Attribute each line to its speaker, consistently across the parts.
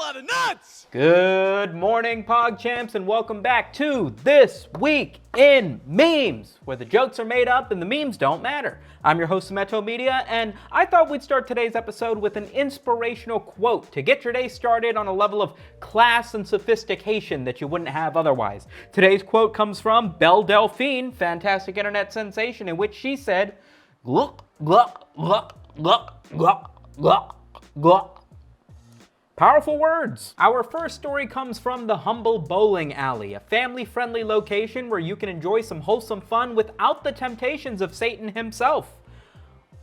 Speaker 1: lot of nuts!
Speaker 2: Good morning, PogChamps, and welcome back to This Week in Memes, where the jokes are made up and the memes don't matter. I'm your host, Sumito, and I thought we'd start today's episode with an inspirational quote to get your day started on a level of class and sophistication that you wouldn't have otherwise. Today's quote comes from Belle Delphine, fantastic internet sensation, in which she said, "Gluck, gluck, gluck, gluck, gluck, gluck, gluck." Powerful words. Our first story comes from the Humble Bowling Alley, a family-friendly location where you can enjoy some wholesome fun without the temptations of Satan himself.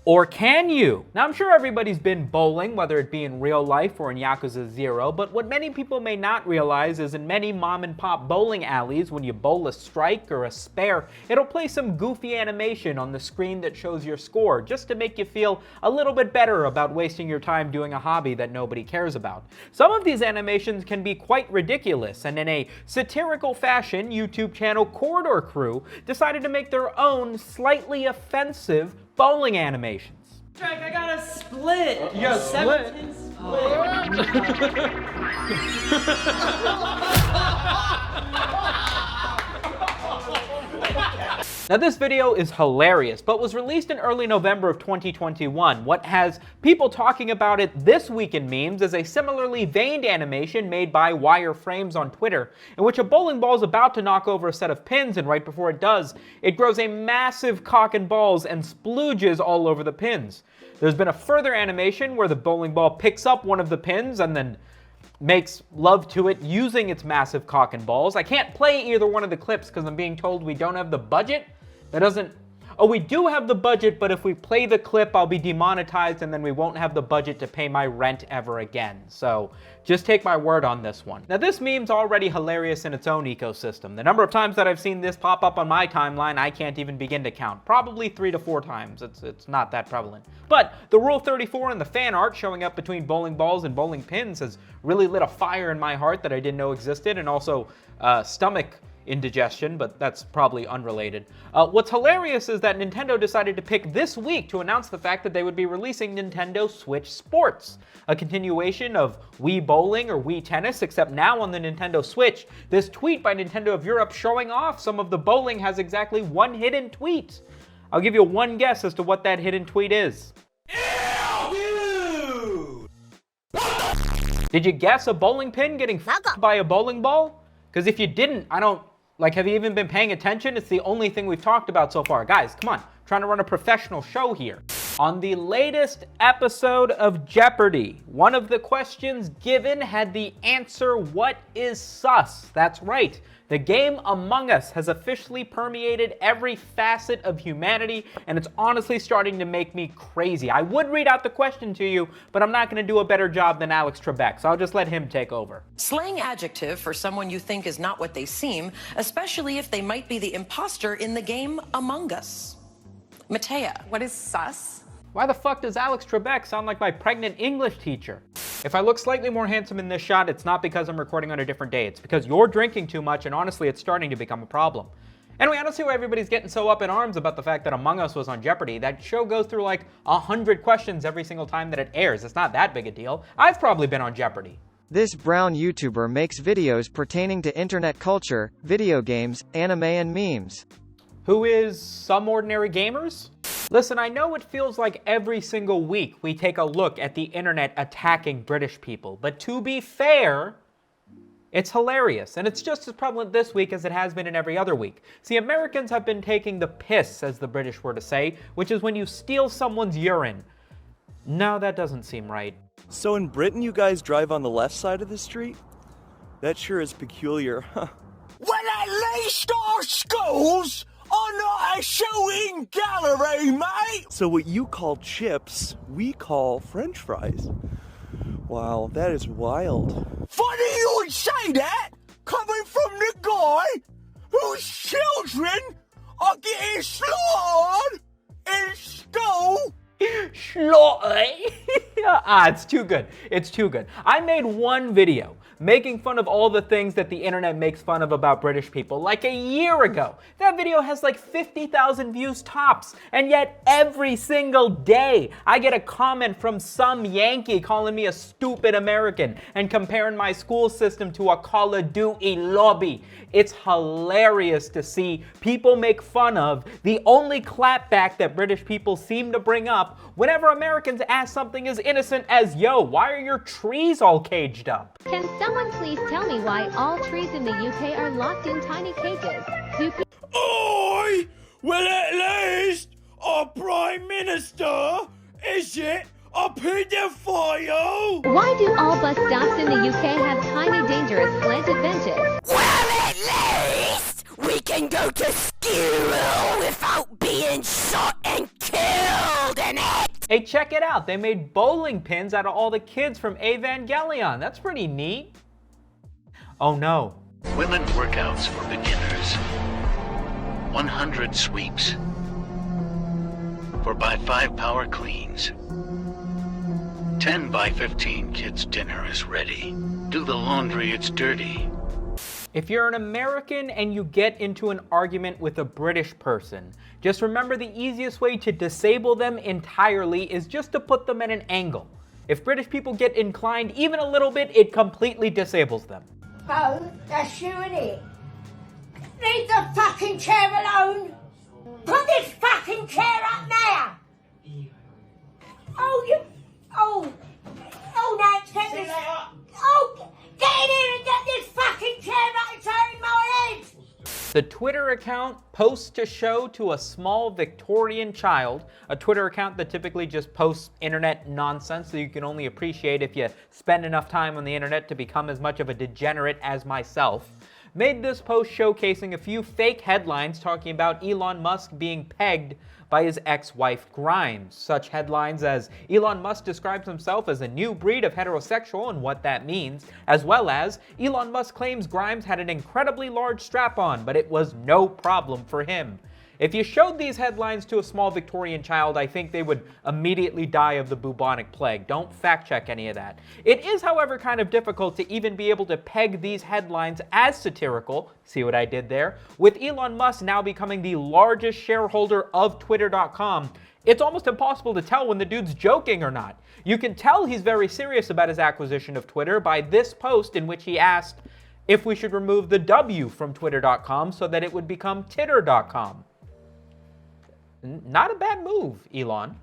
Speaker 2: Or can you? Now, I'm sure everybody's been bowling, whether it be in real life or in Yakuza 0, but what many people may not realize is in many mom-and-pop bowling alleys, when you bowl a strike or a spare, it'll play some goofy animation on the screen that shows your score, just to make you feel a little bit better about wasting your time doing a hobby that nobody cares about. Some of these animations can be quite ridiculous, and in a satirical fashion, YouTube channel Corridor Crew decided to make their own slightly offensive bowling animations.
Speaker 3: Strike, I got a split.
Speaker 2: You got a split? Now this video is hilarious, but was released in early November of 2021. What has people talking about it this week in memes is a similarly veined animation made by Wireframes on Twitter, in which a bowling ball is about to knock over a set of pins, and right before it does, it grows a massive cock and balls and splooges all over the pins. There's been a further animation where the bowling ball picks up one of the pins and then makes love to it using its massive cock and balls. I can't play either one of the clips because I'm being told we don't have the budget. That doesn't... Oh, we do have the budget, but if we play the clip, I'll be demonetized and then we won't have the budget to pay my rent ever again. So just take my word on this one. Now this meme's already hilarious in its own ecosystem. The number of times that I've seen this pop up on my timeline, I can't even begin to count. Probably 3 to 4 times. It's not that prevalent. But the Rule 34 and the fan art showing up between bowling balls and bowling pins has really lit a fire in my heart that I didn't know existed, and also stomach indigestion, but that's probably unrelated. What's hilarious is that Nintendo decided to pick this week to announce the fact that they would be releasing Nintendo Switch Sports, a continuation of Wii Bowling or Wii Tennis, except now on the Nintendo Switch. This tweet by Nintendo of Europe showing off some of the bowling has exactly one hidden tweet. I'll give you one guess as to what that hidden tweet is.
Speaker 1: Ew!
Speaker 2: Did you guess a bowling pin getting f***ed by a bowling ball? Because if you didn't, have you even been paying attention? It's the only thing we've talked about so far. Guys, come on, trying to run a professional show here. On the latest episode of Jeopardy, one of the questions given had the answer, "What is sus?" That's right. The game Among Us has officially permeated every facet of humanity, and it's honestly starting to make me crazy. I would read out the question to you, but I'm not going to do a better job than Alex Trebek, so I'll just let him take over.
Speaker 4: Slang adjective for someone you think is not what they seem, especially if they might be the imposter in the game Among Us. Matea.
Speaker 5: What is sus?
Speaker 2: Why the fuck does Alex Trebek sound like my pregnant English teacher? If I look slightly more handsome in this shot, it's not because I'm recording on a different day. It's because you're drinking too much, and honestly, it's starting to become a problem. Anyway, I don't see why everybody's getting so up in arms about the fact that Among Us was on Jeopardy. That show goes through like 100 questions every single time that it airs. It's not that big a deal. I've probably been on Jeopardy.
Speaker 6: This brown YouTuber makes videos pertaining to internet culture, video games, anime, and memes.
Speaker 2: Who is Some Ordinary Gamers? Listen, I know it feels like every single week we take a look at the internet attacking British people, but to be fair, it's hilarious, and it's just as prevalent this week as it has been in every other week. See, Americans have been taking the piss, as the British were to say, which is when you steal someone's urine. No, that doesn't seem right.
Speaker 7: So in Britain, you guys drive on the left side of the street? That sure is peculiar, huh?
Speaker 1: Well, at least our schools are not a shooting gallery, mate!
Speaker 7: So what you call chips, we call French fries. Wow, that is wild.
Speaker 1: Funny you would say that, coming from the guy whose children are getting slaughtered in school.
Speaker 2: Slaughtered? It's too good. It's too good. I made one video making fun of all the things that the internet makes fun of about British people like a year ago. That video has like 50,000 views tops, and yet every single day I get a comment from some Yankee calling me a stupid American and comparing my school system to a Call of Duty lobby. It's hilarious to see people make fun of the only clapback that British people seem to bring up whenever Americans ask something as innocent as, yo, why are your trees all caged up?
Speaker 5: Can someone please tell me why all trees in the UK are locked in tiny cages?
Speaker 1: Oi! Well, at least our Prime Minister, is it, a paedophile?
Speaker 5: Why do all bus stops in the UK have tiny dangerous slanted benches?
Speaker 8: Well, at least we can go to school without being shot and killed in it.
Speaker 2: Hey, check it out. They made bowling pins out of all the kids from Evangelion. That's pretty neat. Oh no.
Speaker 9: Women workouts for beginners. 100 sweeps. 4x5 power cleans. 10x15 kids' dinner is ready. Do the laundry, it's dirty.
Speaker 2: If you're an American and you get into an argument with a British person, just remember the easiest way to disable them entirely is just to put them at an angle. If British people get inclined even a little bit, it completely disables them.
Speaker 10: Oh, that's you, innit? Leave the fucking chair alone! Put this fucking chair up now! Get this... Oh, get in here and get this fucking chair out of turning my head!
Speaker 2: The Twitter account posts to show to a small Victorian child, a Twitter account that typically just posts internet nonsense that you can only appreciate if you spend enough time on the internet to become as much of a degenerate as myself, made this post showcasing a few fake headlines talking about Elon Musk being pegged by his ex-wife Grimes. Such headlines as Elon Musk describes himself as a new breed of heterosexual and what that means, as well as Elon Musk claims Grimes had an incredibly large strap-on, but it was no problem for him. If you showed these headlines to a small Victorian child, I think they would immediately die of the bubonic plague. Don't fact check any of that. It is, however, kind of difficult to even be able to peg these headlines as satirical, see what I did there, with Elon Musk now becoming the largest shareholder of Twitter.com. It's almost impossible to tell when the dude's joking or not. You can tell he's very serious about his acquisition of Twitter by this post in which he asked if we should remove the W from Twitter.com so that it would become Titter.com. Not a bad move, Elon.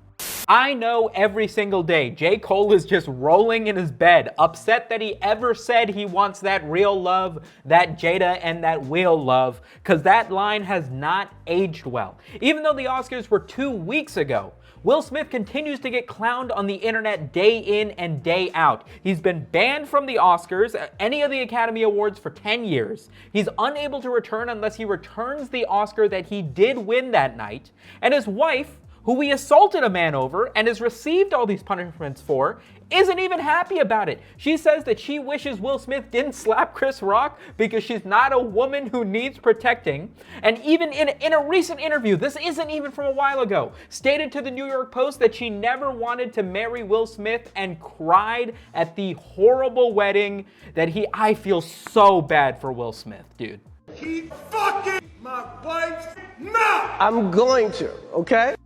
Speaker 2: I know every single day J. Cole is just rolling in his bed, upset that he ever said he wants that real love, that Jada and that whale love, because that line has not aged well. Even though the Oscars were 2 weeks ago, Will Smith continues to get clowned on the internet day in and day out. He's been banned from the Oscars, any of the Academy Awards for 10 years. He's unable to return unless he returns the Oscar that he did win that night. And his wife, who he assaulted a man over and has received all these punishments for, isn't even happy about it. She says that she wishes Will Smith didn't slap Chris Rock because she's not a woman who needs protecting. And even in a recent interview, this isn't even from a while ago, stated to the New York Post that she never wanted to marry Will Smith and cried at the horrible wedding that I feel so bad for Will Smith, dude.
Speaker 1: Keep fucking my wife's mouth!
Speaker 11: I'm going to, okay?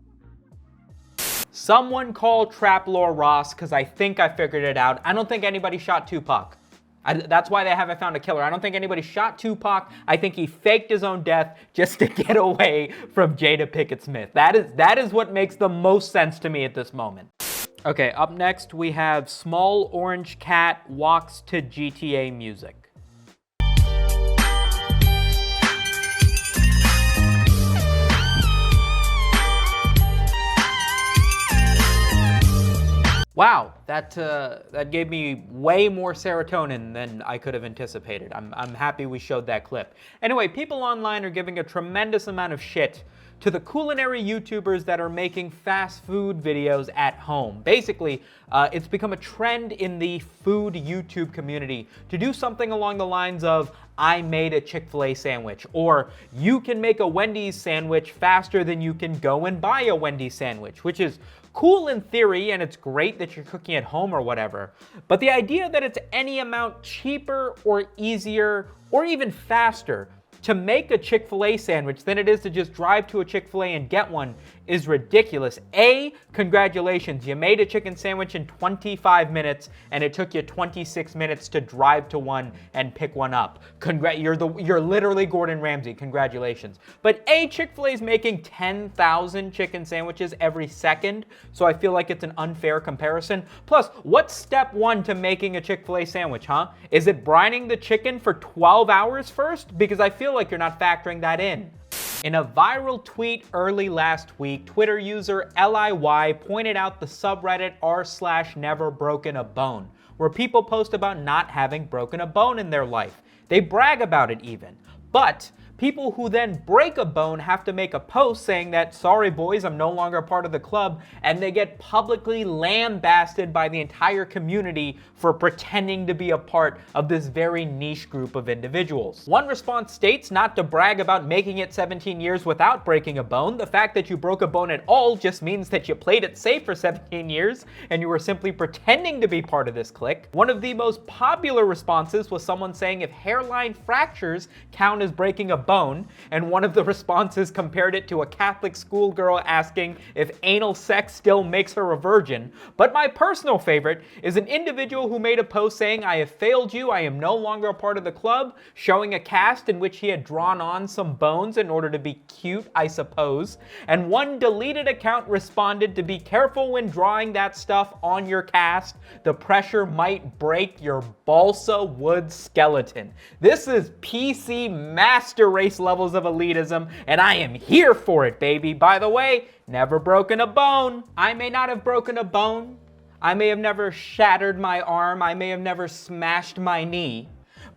Speaker 2: Someone call Traplore Ross, because I think I figured it out. I don't think anybody shot Tupac. That's why they haven't found a killer. I don't think anybody shot Tupac. I think he faked his own death just to get away from Jada Pinkett Smith. That is what makes the most sense to me at this moment. Okay, up next we have Small Orange Cat Walks to GTA Music. Wow, that gave me way more serotonin than I could have anticipated. I'm happy we showed that clip. Anyway, people online are giving a tremendous amount of shit to the culinary YouTubers that are making fast food videos at home. Basically, it's become a trend in the food YouTube community to do something along the lines of, I made a Chick-fil-A sandwich, or you can make a Wendy's sandwich faster than you can go and buy a Wendy's sandwich, which is cool in theory, and it's great that you're cooking at home or whatever. But the idea that it's any amount cheaper or easier or even faster to make a Chick-fil-A sandwich than it is to just drive to a Chick-fil-A and get one is ridiculous. A, congratulations, you made a chicken sandwich in 25 minutes and it took you 26 minutes to drive to one and pick one up. You're literally Gordon Ramsay, congratulations. But A, Chick-fil-A is making 10,000 chicken sandwiches every second, so I feel like it's an unfair comparison. Plus, what's step one to making a Chick-fil-A sandwich, huh? Is it brining the chicken for 12 hours first? Because I feel like you're not factoring that in. In a viral tweet early last week, Twitter user LIY pointed out the subreddit r/neverbrokenabone, where people post about not having broken a bone in their life. They brag about it even. But people who then break a bone have to make a post saying that, sorry boys, I'm no longer a part of the club, and they get publicly lambasted by the entire community for pretending to be a part of this very niche group of individuals. One response states not to brag about making it 17 years without breaking a bone. The fact that you broke a bone at all just means that you played it safe for 17 years and you were simply pretending to be part of this clique. One of the most popular responses was someone saying if hairline fractures count as breaking a bone, and one of the responses compared it to a Catholic schoolgirl asking if anal sex still makes her a virgin. But my personal favorite is an individual who made a post saying, I have failed you, I am no longer a part of the club, showing a cast in which he had drawn on some bones in order to be cute, I suppose. And one deleted account responded to be careful when drawing that stuff on your cast. The pressure might break your balsa wood skeleton. This is PC master race levels of elitism, and I am here for it, baby. By the way, never broken a bone. I may not have broken a bone. I may have never shattered my arm. I may have never smashed my knee.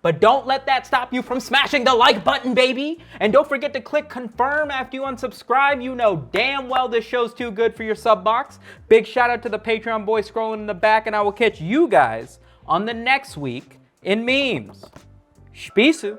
Speaker 2: But don't let that stop you from smashing the like button, baby. And don't forget to click confirm after you unsubscribe. You know damn well this show's too good for your sub box. Big shout out to the Patreon boy scrolling in the back, and I will catch you guys on the next week in memes. Spisu.